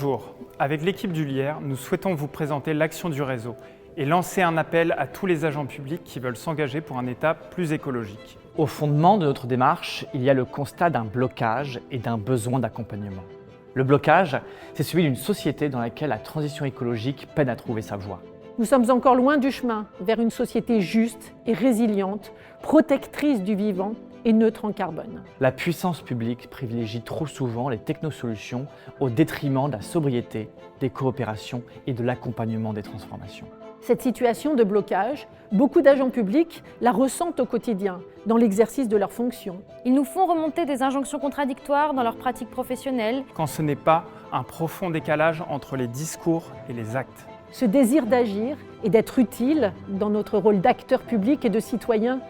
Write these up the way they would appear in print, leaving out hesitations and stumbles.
Bonjour, avec l'équipe du Lierre, nous souhaitons vous présenter l'action du réseau et lancer un appel à tous les agents publics qui veulent s'engager pour un État plus écologique. Au fondement de notre démarche, il y a le constat d'un blocage et d'un besoin d'accompagnement. Le blocage, c'est celui d'une société dans laquelle la transition écologique peine à trouver sa voie. Nous sommes encore loin du chemin vers une société juste et résiliente, protectrice du vivant et neutre en carbone. La puissance publique privilégie trop souvent les technosolutions au détriment de la sobriété, des coopérations et de l'accompagnement des transformations. Cette situation de blocage, beaucoup d'agents publics la ressentent au quotidien, dans l'exercice de leurs fonctions. Ils nous font remonter des injonctions contradictoires dans leurs pratiques professionnelles. Quand ce n'est pas un profond décalage entre les discours et les actes. Ce désir d'agir et d'être utile dans notre rôle d'acteur public et de citoyen,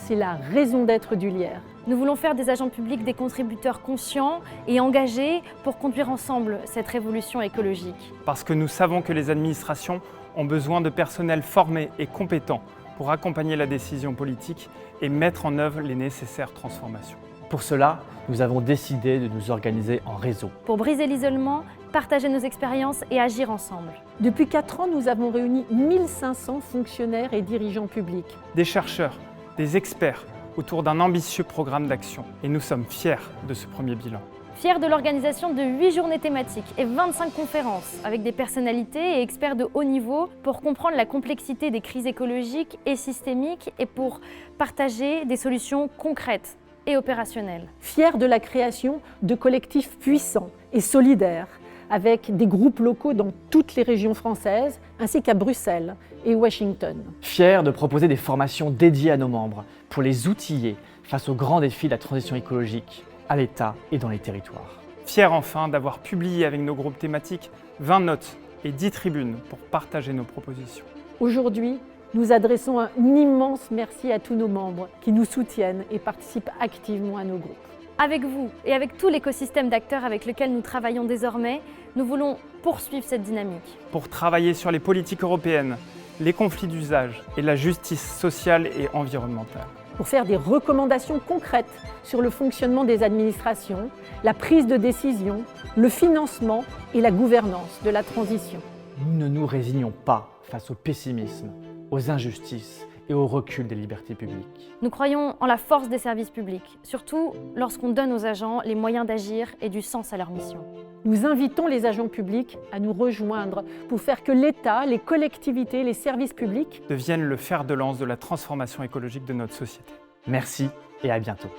c'est la raison d'être du Lierre. Nous voulons faire des agents publics des contributeurs conscients et engagés pour conduire ensemble cette révolution écologique. Parce que nous savons que les administrations ont besoin de personnel formé et compétent pour accompagner la décision politique et mettre en œuvre les nécessaires transformations. Pour cela, nous avons décidé de nous organiser en réseau. Pour briser l'isolement, partager nos expériences et agir ensemble. Depuis 4 ans, nous avons réuni 1500 fonctionnaires et dirigeants publics. Des chercheurs, des experts autour d'un ambitieux programme d'action. Et nous sommes fiers de ce premier bilan. Fiers de l'organisation de 8 journées thématiques et 25 conférences avec des personnalités et experts de haut niveau pour comprendre la complexité des crises écologiques et systémiques et pour partager des solutions concrètes et opérationnelles. Fiers de la création de collectifs puissants et solidaires avec des groupes locaux dans toutes les régions françaises ainsi qu'à Bruxelles et Washington. Fiers de proposer des formations dédiées à nos membres pour les outiller face aux grands défis de la transition écologique à l'État et dans les territoires. Fiers enfin d'avoir publié avec nos groupes thématiques 20 notes et 10 tribunes pour partager nos propositions. Aujourd'hui, nous adressons un immense merci à tous nos membres qui nous soutiennent et participent activement à nos groupes. Avec vous et avec tout l'écosystème d'acteurs avec lequel nous travaillons désormais, nous voulons poursuivre cette dynamique. Pour travailler sur les politiques européennes, les conflits d'usage et la justice sociale et environnementale. Pour faire des recommandations concrètes sur le fonctionnement des administrations, la prise de décision, le financement et la gouvernance de la transition. Nous ne nous résignons pas face au pessimisme, aux injustices et au recul des libertés publiques. Nous croyons en la force des services publics, surtout lorsqu'on donne aux agents les moyens d'agir et du sens à leur mission. Nous invitons les agents publics à nous rejoindre pour faire que l'État, les collectivités, les services publics deviennent le fer de lance de la transformation écologique de notre société. Merci et à bientôt.